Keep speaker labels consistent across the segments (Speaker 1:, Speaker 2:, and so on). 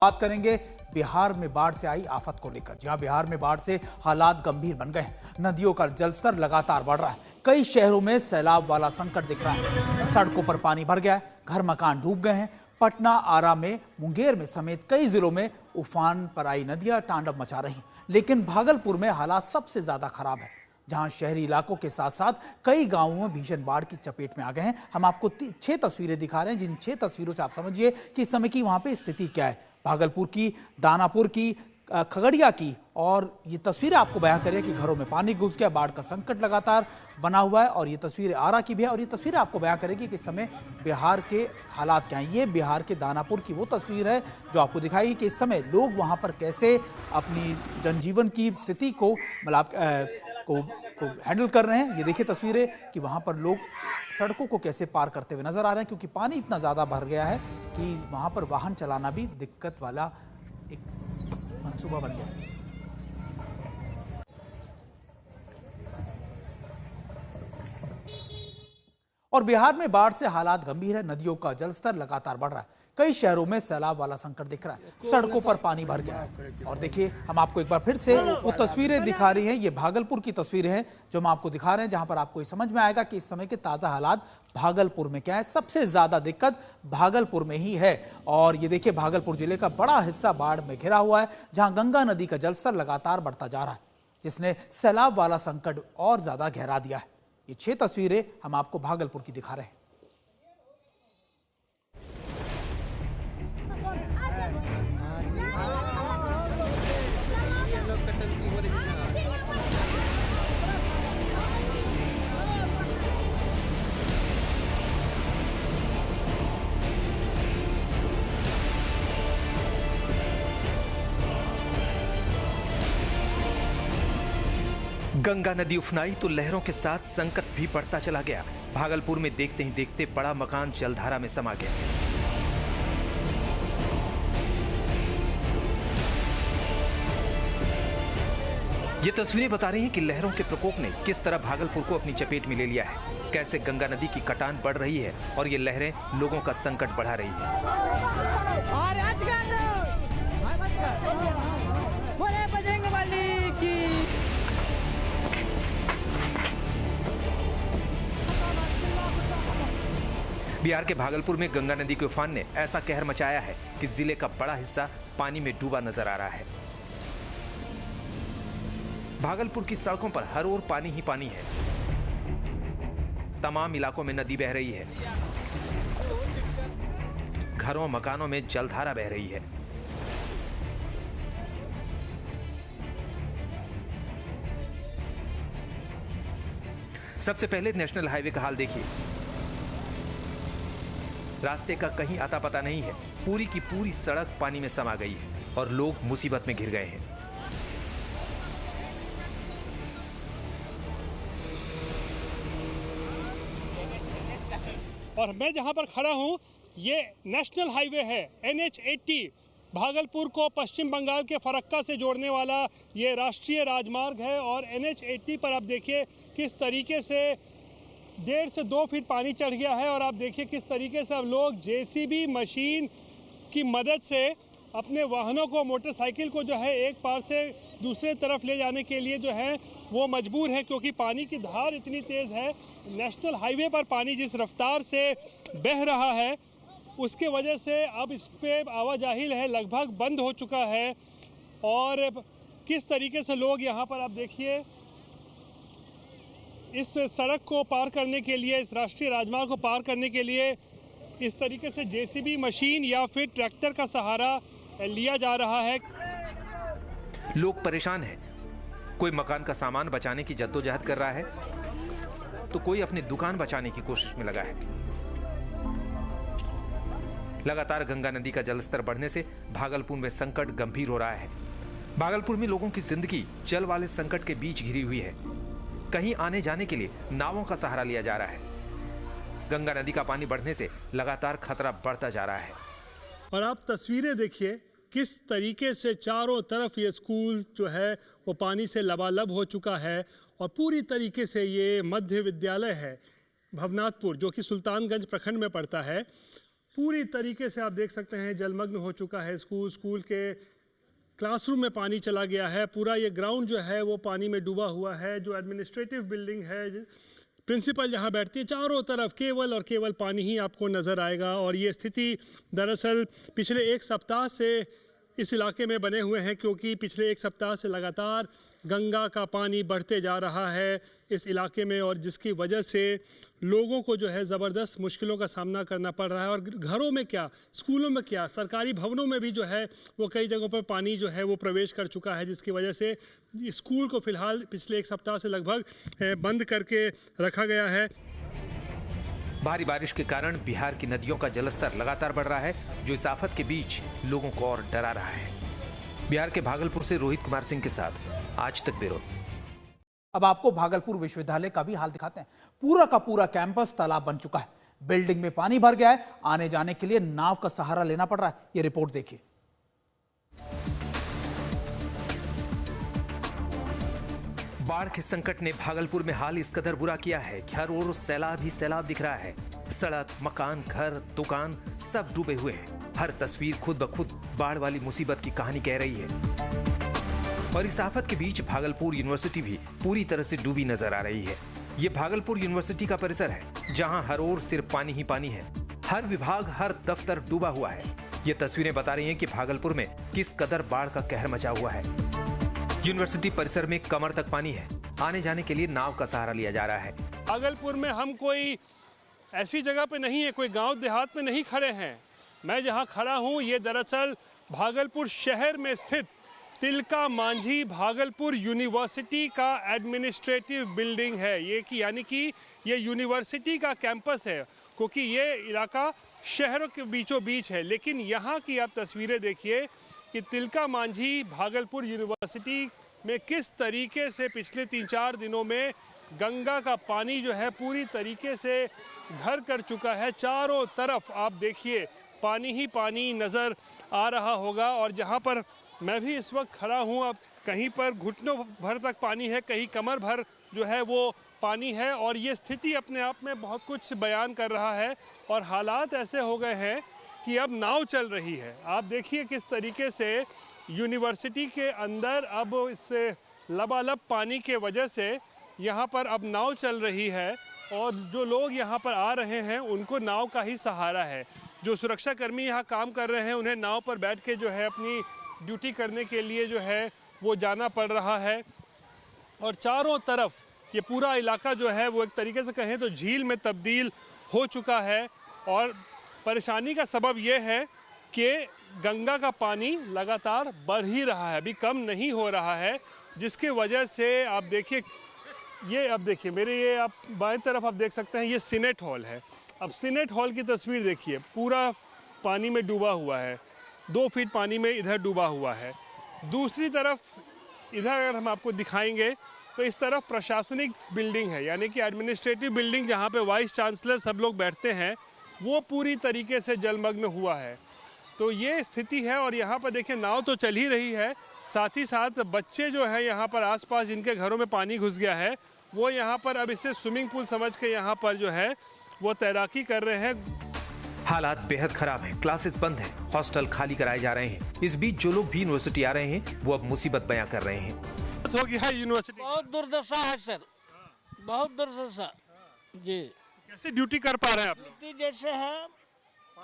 Speaker 1: बात करेंगे बिहार में बाढ़ से आई आफत को लेकर। जहां बिहार में बाढ़ से हालात गंभीर बन गए हैं। नदियों का जलस्तर लगातार बढ़ रहा है। कई शहरों में सैलाब वाला संकट दिख रहा है। सड़कों पर पानी भर गया है, घर मकान डूब गए हैं। पटना, आरा में, मुंगेर में समेत कई जिलों में उफान पर आई नदियां तांडव मचा रही हैं। लेकिन भागलपुर में हालात सबसे ज्यादा खराब है, जहां शहरी इलाकों के साथ साथ कई गांवों में भीषण बाढ़ की चपेट में आ गए हैं। हम आपको 6 तस्वीरें दिखा रहे हैं, जिन 6 तस्वीरों से आप समझिए कि इस समय की वहां पे स्थिति क्या है। भागलपुर की, दानापुर की, खगड़िया की, और ये तस्वीरें आपको बयां करें कि घरों में पानी घुस गया, बाढ़ का संकट लगातार बना हुआ है। और ये तस्वीरें आरा की भी है, और ये तस्वीरें आपको बयां करेगी कि इस समय बिहार के हालात क्या हैं। ये बिहार के दानापुर की वो तस्वीर है जो आपको दिखाएगी कि इस समय लोग वहां पर कैसे अपनी जनजीवन की स्थिति को को हैंडल कर रहे हैं। ये देखिए तस्वीरें कि वहां पर लोग सड़कों को कैसे पार करते हुए नजर आ रहे हैं, क्योंकि पानी इतना ज्यादा भर गया है कि वहां पर वाहन चलाना भी दिक्कत वाला एक मंसूबा बन गया है। और बिहार में बाढ़ से हालात गंभीर है। नदियों का जलस्तर लगातार बढ़ रहा है। कई शहरों में सैलाब वाला संकट दिख रहा है। सड़कों पर पानी भर गया है। और देखिए, हम आपको एक बार फिर से वो तस्वीरें दिखा रही हैं। ये भागलपुर की तस्वीरें हैं जो हम आपको दिखा रहे हैं, जहां पर आपको ये समझ में आएगा कि इस समय के ताजा हालात भागलपुर में क्या है। सबसे ज्यादा दिक्कत भागलपुर में ही है। और ये देखिए, भागलपुर जिले का बड़ा हिस्सा बाढ़ में घिरा हुआ है, जहां गंगा नदी का जलस्तर लगातार बढ़ता जा रहा है, जिसने सैलाब वाला संकट और ज्यादा गहरा दिया है। ये 6 तस्वीरें हम आपको भागलपुर की दिखा रहे हैं।
Speaker 2: गंगा नदी उफनाई तो लहरों के साथ संकट भी बढ़ता चला गया। भागलपुर में देखते ही देखते बड़ा मकान जलधारा में समा गया। ये तस्वीरें बता रही हैं कि लहरों के प्रकोप ने किस तरह भागलपुर को अपनी चपेट में ले लिया है। कैसे गंगा नदी की कटान बढ़ रही है और ये लहरें लोगों का संकट बढ़ा रही है। बिहार के भागलपुर में गंगा नदी के उफान ने ऐसा कहर मचाया है कि जिले का बड़ा हिस्सा पानी में डूबा नजर आ रहा है। भागलपुर की सड़कों पर हर ओर पानी ही पानी है। तमाम इलाकों में नदी बह रही है। घरों मकानों में जलधारा बह रही है। सबसे पहले नेशनल हाईवे का हाल देखिए। रास्ते का कहीं आता पता नहीं है। पूरी की पूरी सड़क पानी में समा गई है और लोग मुसीबत में घिर गए हैं।
Speaker 3: और मैं जहां पर खड़ा हूं, ये नेशनल हाईवे है, NH80, भागलपुर को पश्चिम बंगाल के फरक्का से जोड़ने वाला ये राष्ट्रीय राजमार्ग है। और NH80 पर आप देखिए किस तरीके से 1.5 से 2 फीट पानी चढ़ गया है। और आप देखिए किस तरीके से अब लोग JCB मशीन की मदद से अपने वाहनों को, मोटरसाइकिल को जो है एक पार से दूसरे तरफ ले जाने के लिए जो है वो मजबूर है, क्योंकि पानी की धार इतनी तेज़ है। नेशनल हाईवे पर पानी जिस रफ्तार से बह रहा है उसके वजह से अब इस पे आवाजाही है लगभग बंद हो चुका है। और किस तरीके से लोग यहाँ पर आप देखिए इस सड़क को पार करने के लिए, इस राष्ट्रीय राजमार्ग को पार करने के लिए इस तरीके से JCB मशीन या फिर ट्रैक्टर का सहारा लिया जा रहा है।
Speaker 2: लोग परेशान हैं। कोई मकान का सामान बचाने की जद्दोजहद कर रहा है तो कोई अपनी दुकान बचाने की कोशिश में लगा है। लगातार गंगा नदी का जलस्तर बढ़ने से भागलपुर में संकट गंभीर हो रहा है। भागलपुर में लोगों की जिंदगी जल वाले संकट के बीच घिरी हुई है। कहीं आने जाने के लिए नावों का सहारा लिया जा रहा है। गंगा नदी का पानी बढ़ने से लगातार खतरा बढ़ता जा रहा है।
Speaker 3: और आप तस्वीरें देखिए किस तरीके से चारों तरफ ये स्कूल जो है वो पानी से लबालब हो चुका है। और पूरी तरीके से ये मध्य विद्यालय है भवनाथपुर, जो कि सुल्तानगंज प्रखंड में पड़ता है, पूरी तरीके से आप देख सकते हैं जलमग्न हो चुका है स्कूल के क्लासरूम में पानी चला गया है। पूरा ये ग्राउंड जो है वो पानी में डूबा हुआ है। जो एडमिनिस्ट्रेटिव बिल्डिंग है, प्रिंसिपल जहाँ बैठती है, चारों तरफ केवल और केवल पानी ही आपको नज़र आएगा। और ये स्थिति दरअसल पिछले एक सप्ताह से इस इलाके में बने हुए हैं, क्योंकि पिछले एक सप्ताह से लगातार गंगा का पानी बढ़ते जा रहा है इस इलाके में, और जिसकी वजह से लोगों को जो है ज़बरदस्त मुश्किलों का सामना करना पड़ रहा है। और घरों में क्या, स्कूलों में क्या, सरकारी भवनों में भी जो है वो कई जगहों पर पानी जो है वो प्रवेश कर चुका है, जिसकी वजह से स्कूल को फ़िलहाल पिछले एक सप्ताह से लगभग बंद करके रखा गया है।
Speaker 2: भारी बारिश के कारण बिहार की नदियों का जलस्तर लगातार बढ़ रहा है, जो इस आफत के बीच लोगों को और डरा रहा है। बिहार के भागलपुर से रोहित कुमार सिंह के साथ आज तक ब्यूरो।
Speaker 1: अब आपको भागलपुर विश्वविद्यालय का भी हाल दिखाते हैं। पूरा का पूरा कैंपस तालाब बन चुका है। बिल्डिंग में पानी भर गया है। आने जाने के लिए नाव का सहारा लेना पड़ रहा है। ये रिपोर्ट देखिए।
Speaker 2: बाढ़ के संकट ने भागलपुर में हाल इस कदर बुरा किया है कि हर ओर सैलाब ही सैलाब दिख रहा है। सड़क, मकान, घर, दुकान सब डूबे हुए हैं। हर तस्वीर खुद ब खुद बाढ़ वाली मुसीबत की कहानी कह रही है। और इस आफत के बीच भागलपुर यूनिवर्सिटी भी पूरी तरह से डूबी नजर आ रही है। ये भागलपुर यूनिवर्सिटी का परिसर है, जहां हर ओर सिर्फ पानी ही पानी है। हर विभाग, हर दफ्तर डूबा हुआ है। ये तस्वीरें बता रही हैं कि भागलपुर में किस कदर बाढ़ का कहर मचा हुआ है। यूनिवर्सिटी परिसर में कमर तक पानी है। आने जाने के लिए नाव का सहारा लिया जा रहा है।
Speaker 3: भागलपुर में हम कोई ऐसी जगह पे नहीं है, कोई गांव देहात में नहीं खड़े हैं। मैं जहां खड़ा हूं ये दरअसल भागलपुर शहर में स्थित तिलका मांझी भागलपुर यूनिवर्सिटी का एडमिनिस्ट्रेटिव बिल्डिंग है। ये कि यानी कि ये यूनिवर्सिटी का कैंपस है, क्योंकि ये इलाका शहरों के बीचों बीच है। लेकिन यहाँ की आप तस्वीरें देखिए कि तिलका मांझी भागलपुर यूनिवर्सिटी में किस तरीके से पिछले 3-4 दिनों में गंगा का पानी जो है पूरी तरीके से घर कर चुका है। चारों तरफ आप देखिए पानी ही पानी नज़र आ रहा होगा। और जहाँ पर मैं भी इस वक्त खड़ा हूँ, अब कहीं पर घुटनों भर तक पानी है, कहीं कमर भर जो है वो पानी है। और ये स्थिति अपने आप में बहुत कुछ बयान कर रहा है। और हालात ऐसे हो गए हैं कि अब नाव चल रही है। आप देखिए किस तरीके से यूनिवर्सिटी के अंदर अब इस लबालब पानी के वजह से यहाँ पर अब नाव चल रही है। और जो लोग यहाँ पर आ रहे हैं उनको नाव का ही सहारा है। जो सुरक्षाकर्मी यहाँ काम कर रहे हैं उन्हें नाव पर बैठ के जो है अपनी ड्यूटी करने के लिए जो है वो जाना पड़ रहा है। और चारों तरफ ये पूरा इलाका जो है वो एक तरीके से कहें तो झील में तब्दील हो चुका है। और परेशानी का सबब ये है कि गंगा का पानी लगातार बढ़ ही रहा है, अभी कम नहीं हो रहा है, जिसके वजह से आप देखिए ये, अब देखिए मेरे ये आप बाएं तरफ आप देख सकते हैं ये सीनेट हॉल है। अब सीनेट हॉल की तस्वीर देखिए, पूरा पानी में डूबा हुआ है, 2 फीट पानी में इधर डूबा हुआ है। दूसरी तरफ इधर अगर हम आपको दिखाएंगे तो इस तरफ प्रशासनिक बिल्डिंग है, यानी कि एडमिनिस्ट्रेटिव बिल्डिंग जहाँ पे वाइस चांसलर सब लोग बैठते हैं, वो पूरी तरीके से जलमग्न हुआ है। तो ये स्थिति है। और यहाँ पर देखिए नाव तो चल ही रही है, साथ ही साथ बच्चे जो हैं यहाँ पर आसपास जिनके घरों में पानी घुस गया है वो यहाँ पर अब इसे स्विमिंग पूल समझ के यहाँ पर जो है वो तैराकी कर रहे हैं।
Speaker 2: हालात बेहद खराब हैं, क्लासेस बंद हैं, हॉस्टल खाली कराए जा रहे हैं। इस बीच जो लोग भी यूनिवर्सिटी आ रहे हैं वो अब मुसीबत बयां कर रहे हैं।
Speaker 3: हो गया है यूनिवर्सिटी,
Speaker 4: बहुत दुर्दशा है सर, बहुत दुर्दशा जी।
Speaker 3: कैसे ड्यूटी कर पा रहे हैं आप लोग?
Speaker 4: ड्यूटी जैसे है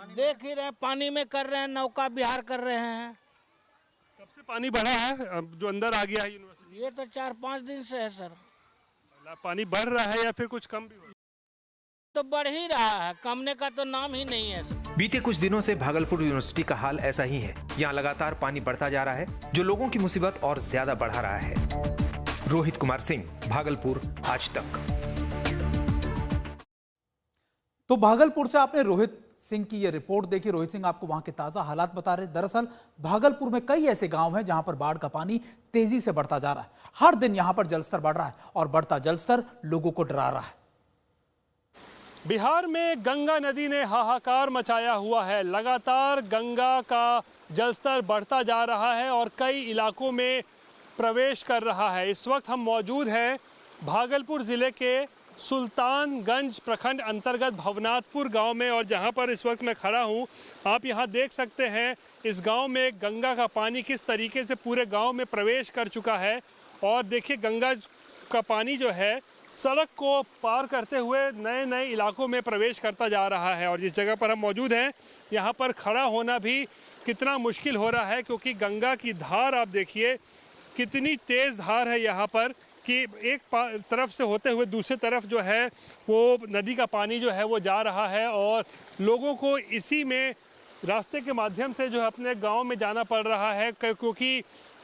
Speaker 4: देख ही रहे हैं, पानी में कर रहे हैं, नौका विहार कर रहे हैं।
Speaker 3: कब से पानी बढ़ा है अब जो अंदर आ गया है यूनिवर्सिटी?
Speaker 4: ये तो 4-5 दिन से है सर।
Speaker 3: पानी बढ़ रहा है या फिर कुछ कम भी हो?
Speaker 4: तो बढ़ ही रहा है, कमने का तो नाम ही नहीं है सर।
Speaker 2: बीते कुछ दिनों से भागलपुर यूनिवर्सिटी का हाल ऐसा ही है। यहाँ लगातार पानी बढ़ता जा रहा है, जो लोगों की मुसीबत और ज्यादा बढ़ा रहा है। रोहित कुमार सिंह, भागलपुर, आज तक।
Speaker 1: तो भागलपुर से आपने रोहित सिंह की यह रिपोर्ट देखी। रोहित सिंह आपको वहां के ताजा हालात बता रहे। दरअसल भागलपुर में कई ऐसे गांव हैं जहां पर बाढ़ का पानी तेजी से बढ़ता जा रहा है। हर दिन यहां पर जलस्तर बढ़ रहा है और बढ़ता जलस्तर लोगों को डरा रहा है।
Speaker 3: बिहार में गंगा नदी ने हाहाकार मचाया हुआ है। लगातार गंगा का जलस्तर बढ़ता जा रहा है और कई इलाकों में प्रवेश कर रहा है। इस वक्त हम मौजूद हैं भागलपुर ज़िले के सुल्तानगंज प्रखंड अंतर्गत भवनाथपुर गांव में, और जहां पर इस वक्त मैं खड़ा हूं, आप यहां देख सकते हैं इस गांव में गंगा का पानी किस तरीके से पूरे गांव में प्रवेश कर चुका है। और देखिए गंगा का पानी जो है सड़क को पार करते हुए नए नए इलाकों में प्रवेश करता जा रहा है। और जिस जगह पर हम मौजूद हैं यहाँ पर खड़ा होना भी कितना मुश्किल हो रहा है, क्योंकि गंगा की धार आप देखिए कितनी तेज़ धार है यहाँ पर कि एक तरफ से होते हुए दूसरी तरफ जो है वो नदी का पानी जो है वो जा रहा है। और लोगों को इसी में रास्ते के माध्यम से जो है अपने गांव में जाना पड़ रहा है, क्योंकि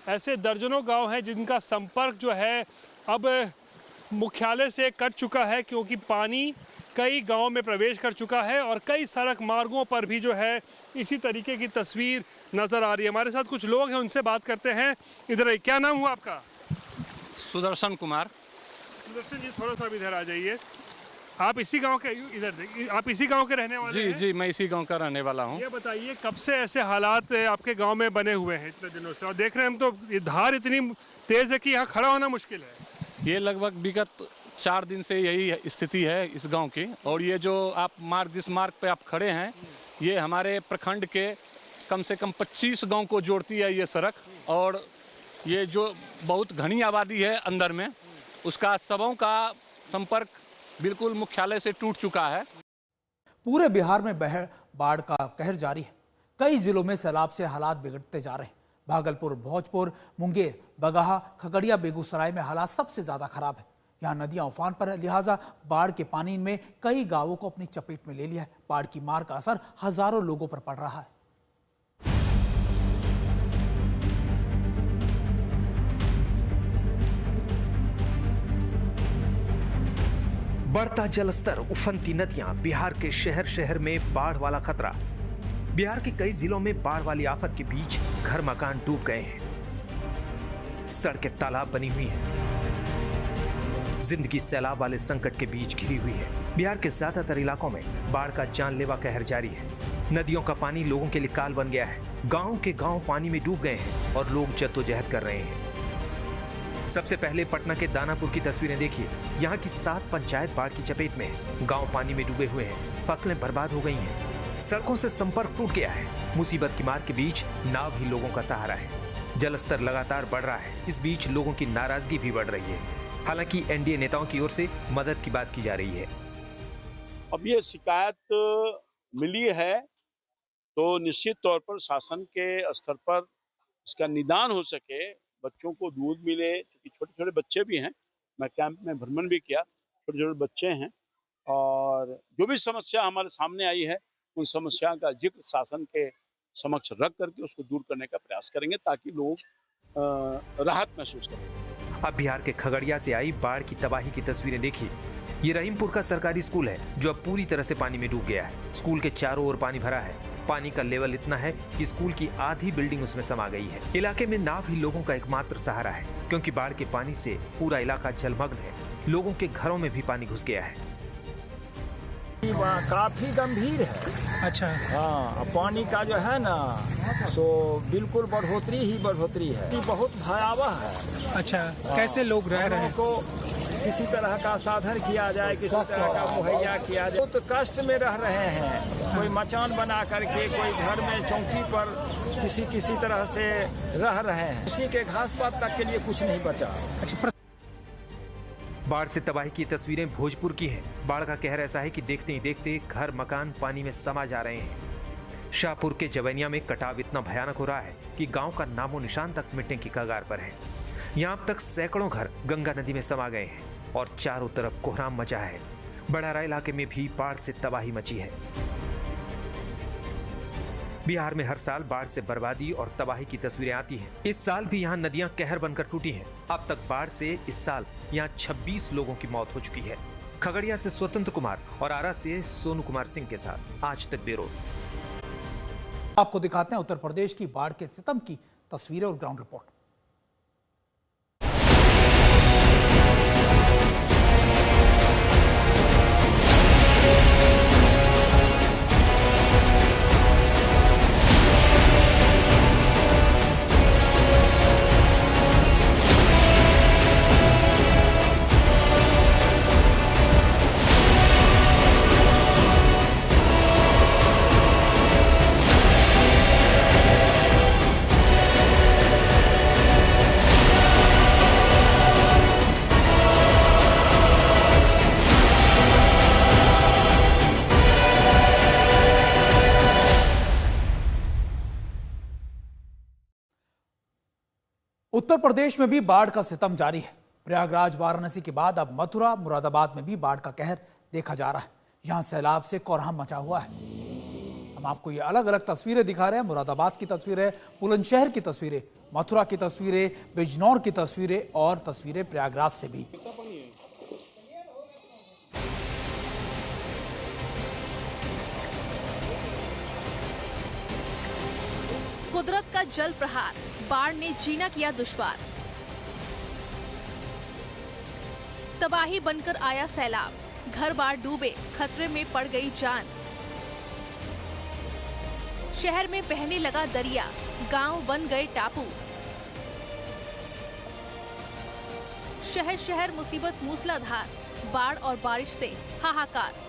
Speaker 3: ऐसे दर्जनों गांव हैं जिनका संपर्क जो है अब मुख्यालय से कट चुका है, क्योंकि पानी कई गांव में प्रवेश कर चुका है। और कई सड़क मार्गों पर भी जो है इसी तरीके की तस्वीर नज़र आ रही है। हमारे साथ कुछ लोग हैं, उनसे बात करते हैं। इधर क्या नाम हुआ आपका?
Speaker 5: सुदर्शन कुमार।
Speaker 3: सुदर्शन जी थोड़ा सा इधर आ जाइए। आप इसी गांव के आप इसी गांव के रहने वाले हैं?
Speaker 5: जी, मैं इसी गांव का रहने वाला हूं।
Speaker 3: ये बताइए कब से ऐसे हालात आपके गांव में बने हुए हैं इतने दिनों से? और देख रहे हैं हम तो ये धार इतनी तेज है कि यहाँ खड़ा होना मुश्किल है।
Speaker 5: ये लगभग विगत 4 दिन से यही स्थिति है इस गांव की। और ये जो आप जिस मार्ग पे आप खड़े हैं, ये हमारे प्रखंड के कम से कम 25 गांव को जोड़ती है ये सड़क। और ये जो बहुत घनी आबादी है अंदर में, उसका सबों का संपर्क बिल्कुल मुख्यालय से टूट चुका है।
Speaker 1: पूरे बिहार में बाढ़ का कहर जारी है। कई जिलों में सैलाब से हालात बिगड़ते जा रहे हैं। भागलपुर, भोजपुर, मुंगेर, बगहा, खगड़िया, बेगूसराय में हालात सबसे ज्यादा खराब है। यहाँ नदियां उफान पर है, लिहाजा बाढ़ के पानी में कई गांवों को अपनी चपेट में ले लिया है। बाढ़ की मार का असर हजारों लोगों पर पड़ रहा है।
Speaker 2: बढ़ता जलस्तर, उफनती नदियां, बिहार के शहर शहर में बाढ़ वाला खतरा। बिहार के कई जिलों में बाढ़ वाली आफत के बीच घर मकान डूब गए हैं, सड़कें तालाब बनी हुई हैं, जिंदगी सैलाब वाले संकट के बीच घिरी हुई है। बिहार के ज्यादातर इलाकों में बाढ़ का जानलेवा कहर जारी है। नदियों का पानी लोगों के लिए काल बन गया है। गांव के गांव पानी में डूब गए हैं और लोग जद्दोजहद कर रहे हैं। सबसे पहले पटना के दानापुर की तस्वीरें देखिए। यहाँ की 7 पंचायत बाढ़ की चपेट में है। गांव पानी में डूबे हुए हैं, फसलें बर्बाद हो गई हैं, सड़कों से संपर्क टूट गया है। मुसीबत की मार के बीच नाव ही लोगों का सहारा है। जलस्तर लगातार बढ़ रहा है। इस बीच लोगों की नाराजगी भी बढ़ रही है। हालांकि एनडीए नेताओं की ओर से मदद की बात की जा रही है।
Speaker 6: अब ये शिकायत मिली है तो निश्चित तौर पर शासन के स्तर पर इसका निदान हो सके, बच्चों को दूध मिले, क्योंकि छोटे छोटे बच्चे भी हैं। मैं कैंप में भ्रमण भी किया, छोटे छोटे बच्चे हैं। और जो भी समस्या हमारे सामने आई है, उन समस्या का जिक्र शासन के समक्ष रख करके उसको दूर करने का प्रयास करेंगे, ताकि लोग राहत महसूस करें।
Speaker 2: अब बिहार के खगड़िया से आई बाढ़ की तबाही की तस्वीरें देखिए। ये रहीमपुर का सरकारी स्कूल है जो अब पूरी तरह से पानी में डूब गया है। स्कूल के चारों ओर पानी भरा है। पानी का लेवल इतना है कि स्कूल की आधी बिल्डिंग उसमें समा गई है। इलाके में नाव ही लोगों का एकमात्र सहारा है, क्योंकि बाढ़ के पानी से पूरा इलाका जलमग्न है। लोगों के घरों में भी पानी घुस गया है।
Speaker 7: काफी गंभीर है।
Speaker 8: अच्छा।
Speaker 7: हाँ, पानी का जो है ना सो बिल्कुल बढ़ोतरी है। ये बहुत भयावह है।
Speaker 8: अच्छा, कैसे लोग रह रहे हैं?
Speaker 7: को किसी तरह का साधन किया जाए, किसी तरह का मुहैया किया जाए। बहुत कष्ट में रह रहे हैं। कोई मचान बना करके, कोई घर में चौकी पर किसी तरह से रह रहे हैं। किसी के घास पात तक के लिए कुछ नहीं बचा।
Speaker 8: अच्छा।
Speaker 2: बाढ़ से तबाही की तस्वीरें भोजपुर की हैं। बाढ़ का कहर ऐसा है कि देखते ही देखते घर मकान पानी में समा जा रहे हैं। शाहपुर के जवैनिया में कटाव इतना भयानक हो रहा है कि गांव का नामो निशान तक मिटने की कगार पर है। यहाँ अब तक सैकड़ों घर गंगा नदी में समा गए हैं और चारों तरफ कोहराम मचा है। बड़ारा इलाके में भी बाढ़ से तबाही मची है। बिहार में हर साल बाढ़ से बर्बादी और तबाही की तस्वीरें आती हैं। इस साल भी यहाँ नदियां कहर बनकर टूटी हैं। अब तक बाढ़ से इस साल यहाँ 26 लोगों की मौत हो चुकी है। खगड़िया से स्वतंत्र कुमार और आरा से सोनू कुमार सिंह के साथ आज तक ब्यूरो।
Speaker 1: आपको दिखाते हैं उत्तर प्रदेश की बाढ़ के सितम की तस्वीरें और ग्राउंड रिपोर्ट। उत्तर प्रदेश में भी बाढ़ का सितम जारी है। प्रयागराज वाराणसी के बाद अब मथुरा मुरादाबाद में भी बाढ़ का कहर देखा जा रहा है। यहां सैलाब से कोहराम मचा हुआ है। हम आपको ये अलग अलग तस्वीरें दिखा रहे हैं। मुरादाबाद की तस्वीरें, बुलंदशहर की तस्वीरें, मथुरा की तस्वीरें, बिजनौर की तस्वीरें और तस्वीरें प्रयागराज से भी।
Speaker 9: कुदरत का जल प्रहार, बाढ़ ने जीना किया दुश्वार। तबाही बनकर आया सैलाब, घर बार डूबे, खतरे में पड़ गई जान। शहर में बहने लगा दरिया, गांव बन गए टापू। शहर शहर मुसीबत मूसलाधार, बाढ़ और बारिश से हाहाकार।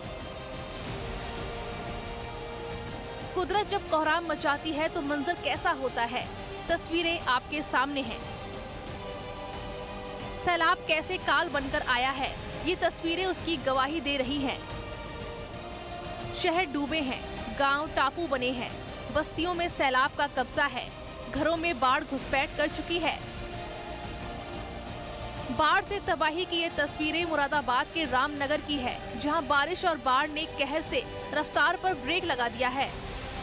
Speaker 9: कुदरत जब कोहराम मचाती है तो मंजर कैसा होता है, तस्वीरें आपके सामने हैं। सैलाब कैसे काल बनकर आया है, ये तस्वीरें उसकी गवाही दे रही हैं। शहर डूबे हैं, गांव टापू बने हैं, बस्तियों में सैलाब का कब्जा है, घरों में बाढ़ घुसपैठ कर चुकी है। बाढ़ से तबाही की ये तस्वीरें मुरादाबाद के रामनगर की है, जहां बारिश और बाढ़ ने कहर से रफ्तार पर ब्रेक लगा दिया है।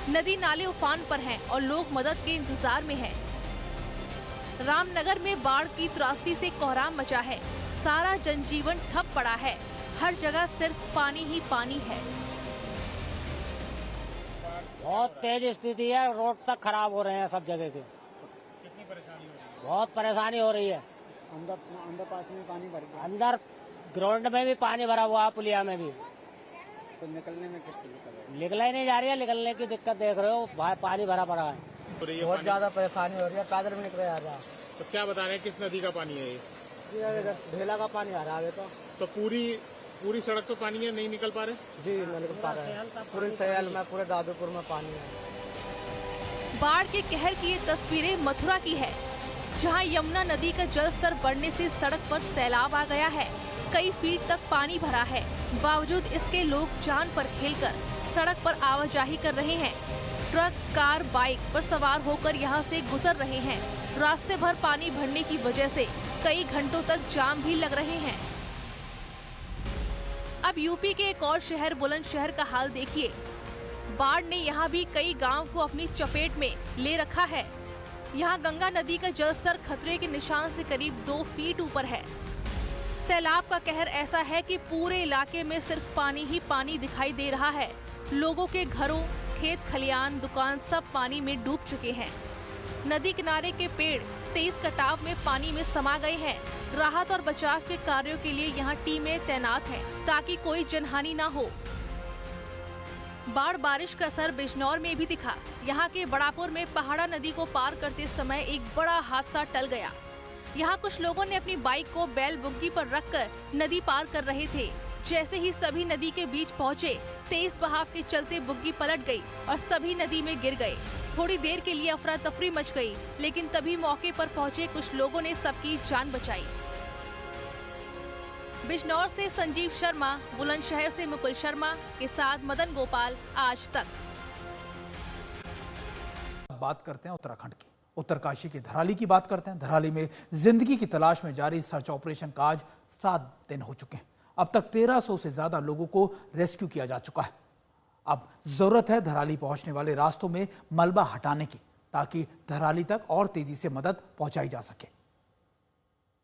Speaker 9: नदी नाले उफान पर हैं और लोग मदद के इंतजार में हैं। रामनगर में बाढ़ की त्रासदी से कोहराम मचा है। सारा जनजीवन ठप पड़ा है, हर जगह सिर्फ पानी ही पानी है।
Speaker 10: बहुत तेज स्थिति है, रोड तक खराब हो रहे हैं सब जगह के।
Speaker 4: कितनी परेशानी हो रही है?
Speaker 10: बहुत परेशानी हो रही है।
Speaker 4: अंदर पास में पानी भर गया,
Speaker 10: अंदर ग्राउंड में भी पानी भरा हुआ है, पुलिया में भी।
Speaker 4: तो निकलने में कितनी दिक्कत है?
Speaker 10: निकला ही नहीं जा रही है, निकलने की दिक्कत देख रहे हो, पानी भरा पड़ा है।
Speaker 4: बहुत ज्यादा परेशानी हो रही है, पैदल भी निकले जा रहा है।
Speaker 11: तो क्या बता रहे हैं, किस नदी का पानी है ये?
Speaker 4: ढेला का पानी आ रहा है
Speaker 11: तो पूरी सड़क पे पानी है, नहीं निकल पा रहे?
Speaker 4: जी नहीं निकल पा रहे हैं। पूरे सैल में, पूरे दादूपुर में पानी है।
Speaker 9: बाढ़ के कहर की ये तस्वीरें मथुरा की है, जहां यमुना नदी का जलस्तर बढ़ने से सड़क पर सैलाब आ गया है। कई फीट तक पानी भरा है, बावजूद इसके लोग जान पर खेलकर सड़क पर आवाजाही कर रहे हैं। ट्रक, कार, बाइक पर सवार होकर यहां से गुजर रहे हैं। रास्ते भर पानी भरने की वजह से कई घंटों तक जाम भी लग रहे हैं। अब यूपी के एक और शहर बुलंदशहर का हाल देखिए। बाढ़ ने यहाँ भी कई गांव को अपनी चपेट में ले रखा है। यहाँ गंगा नदी का जलस्तर खतरे के निशान से करीब 2 फीट ऊपर है। सैलाब का कहर ऐसा है कि पूरे इलाके में सिर्फ पानी ही पानी दिखाई दे रहा है। लोगों के घरों, खेत खलियान, दुकान सब पानी में डूब चुके हैं। नदी किनारे के पेड़ तेज कटाव में पानी में समा गए हैं। राहत और बचाव के कार्यों के लिए यहाँ टीमें तैनात हैं, ताकि कोई जनहानि ना हो। बाढ़ बारिश का असर बिजनौर में भी दिखा। यहाँ के बड़ापुर में पहाड़ा नदी को पार करते समय एक बड़ा हादसा टल गया। यहाँ कुछ लोगों ने अपनी बाइक को बैल बुग्गी पर रखकर नदी पार कर रहे थे। जैसे ही सभी नदी के बीच पहुँचे, तेज बहाव के चलते बुग्गी पलट गई और सभी नदी में गिर गए। थोड़ी देर के लिए अफरा तफरी मच गई, लेकिन तभी मौके पर पहुँचे कुछ लोगों ने सबकी जान बचाई। बिजनौर से संजीव शर्मा, बुलंदशहर से मुकुल शर्मा के साथ मदन गोपाल, आज तक।
Speaker 1: बात करते हैं उत्तराखंड की। उत्तरकाशी की धराली की बात करते हैं। धराली में जिंदगी की तलाश में जारी सर्च ऑपरेशन का आज 7 दिन हो चुके हैं। अब तक 1300 से ज्यादा लोगों को रेस्क्यू किया जा चुका है। अब जरूरत है धराली पहुंचने वाले रास्तों में मलबा हटाने की, ताकि धराली तक और तेजी से मदद पहुंचाई जा सके।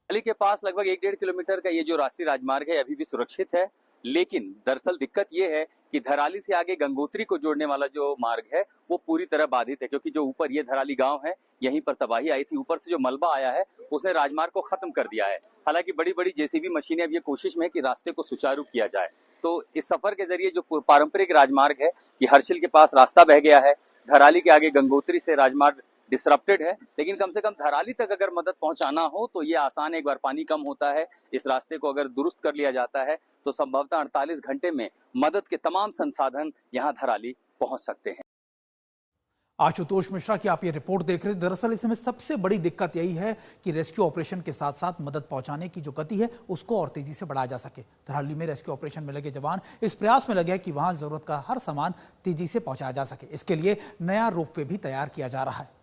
Speaker 12: धराली के पास लगभग 1-1.5 किलोमीटर का ये जो राष्ट्रीय राजमार्ग है अभी भी सुरक्षित है, लेकिन दरअसल दिक्कत ये है कि धराली से आगे गंगोत्री को जोड़ने वाला जो मार्ग है वो पूरी तरह बाधित है, क्योंकि जो ऊपर ये धराली गांव है यहीं पर तबाही आई थी। ऊपर से जो मलबा आया है उसने राजमार्ग को खत्म कर दिया है। हालांकि बड़ी बड़ी जेसीबी मशीनें अब ये कोशिश में है कि रास्ते को सुचारू किया जाए। तो इस सफर के जरिए जो पारंपरिक राजमार्ग है ये हर्षिल के पास रास्ता बह गया है। धराली के आगे गंगोत्री से राजमार्ग डिसरप्टेड है, लेकिन कम से कम धराली तक अगर मदद पहुंचाना हो तो ये आसान है। एक बार पानी कम होता है, इस रास्ते को अगर दुरुस्त कर लिया जाता है तो संभवतः 48 घंटे में मदद के तमाम संसाधन यहां धराली पहुंच सकते हैं।
Speaker 1: आशुतोष मिश्रा की आप ये रिपोर्ट देख रहे हैं। दरअसल इसमें सबसे बड़ी दिक्कत यही है कि रेस्क्यू ऑपरेशन के साथ साथ मदद पहुंचाने की जो गति है उसको और तेजी से बढ़ाया जा सके। धराली में रेस्क्यू ऑपरेशन में लगे जवान इस प्रयास में लगे हैं कि वहां जरूरत का हर सामान तेजी से पहुंचाया जा सके। इसके लिए नया रोपवे भी तैयार किया जा रहा है।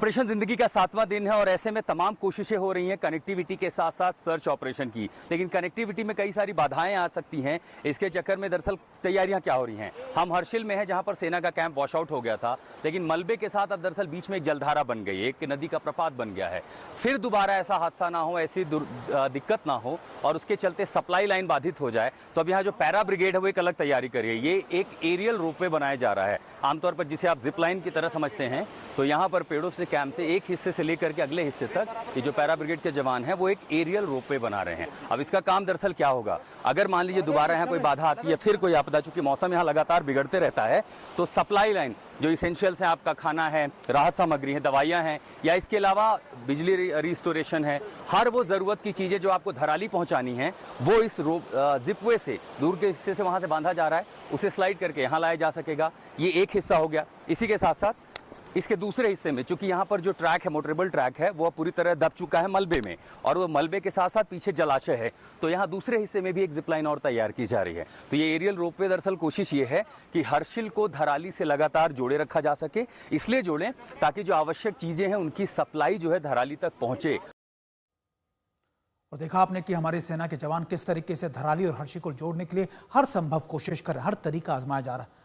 Speaker 12: ऑपरेशन जिंदगी का 7वां दिन है और ऐसे में तमाम कोशिशें हो रही हैं कनेक्टिविटी के साथ साथ सर्च ऑपरेशन की, लेकिन कनेक्टिविटी में कई सारी बाधाएं आ सकती हैं। इसके चक्कर में दरअसल तैयारियां क्या हो रही हैं। हम हर्षिल में हैं जहां पर सेना का कैंप वॉश आउट हो गया था, लेकिन मलबे के साथ अब दरअसल बीच में एक जलधारा बन गई है, एक नदी का प्रपात बन गया है। फिर दोबारा ऐसा हादसा ना हो, ऐसी दिक्कत ना हो और उसके चलते सप्लाई लाइन बाधित हो जाए, तो अब यहाँ जो पैरा ब्रिगेड है वो एक अलग तैयारी कर रही है। ये एक एरियल रोपवे बनाया जा रहा है, आमतौर पर जिसे आप जिप लाइन की तरह समझते हैं। तो यहाँ पर पेड़ों से कैंप से एक हिस्से से लेकर के अगले हिस्से तक ये जो पैरा ब्रिगेड के जवान हैं वो एक एरियल रोपवे बना रहे हैं। अब इसका काम दरअसल क्या होगा, अगर मान लीजिए दोबारा यहाँ कोई बाधा आती है, फिर कोई आपदा, चूंकि मौसम यहाँ लगातार बिगड़ते रहता है, तो सप्लाई लाइन जो इसेंशियल्स हैं, आपका खाना है, राहत सामग्री है, दवाइयाँ हैं, या इसके अलावा बिजली रिस्टोरेशन है, हर वो ज़रूरत की चीज़ें जो आपको धराली पहुँचानी है वो इस जिपवे से दूर के हिस्से से वहाँ से बांधा जा रहा है, उसे स्लाइड करके यहाँ लाया जा सकेगा। ये एक हिस्सा हो गया। इसी के साथ साथ इसके दूसरे हिस्से में, चूंकि यहाँ पर जो ट्रैक है, मोटरेबल ट्रैक है, वो पूरी तरह दब चुका है मलबे में, और वो मलबे के साथ साथ पीछे जलाशय है, तो यहाँ दूसरे हिस्से में भी एक जिपलाइन और तैयार की जा रही है। तो ये एरियल रोपवे दरअसल कोशिश ये है कि हर्षिल को धराली से लगातार जोड़े रखा जा सके, इसलिए जोड़ें ताकि जो आवश्यक चीजें हैं उनकी सप्लाई जो है धराली तक पहुंचे।
Speaker 1: और देखा आपने कि हमारी सेना के जवान किस तरीके से धराली और हर्षिल को जोड़ने के लिए हर संभव कोशिश कर रहे हैं, हर तरीका आजमाया जा रहा है।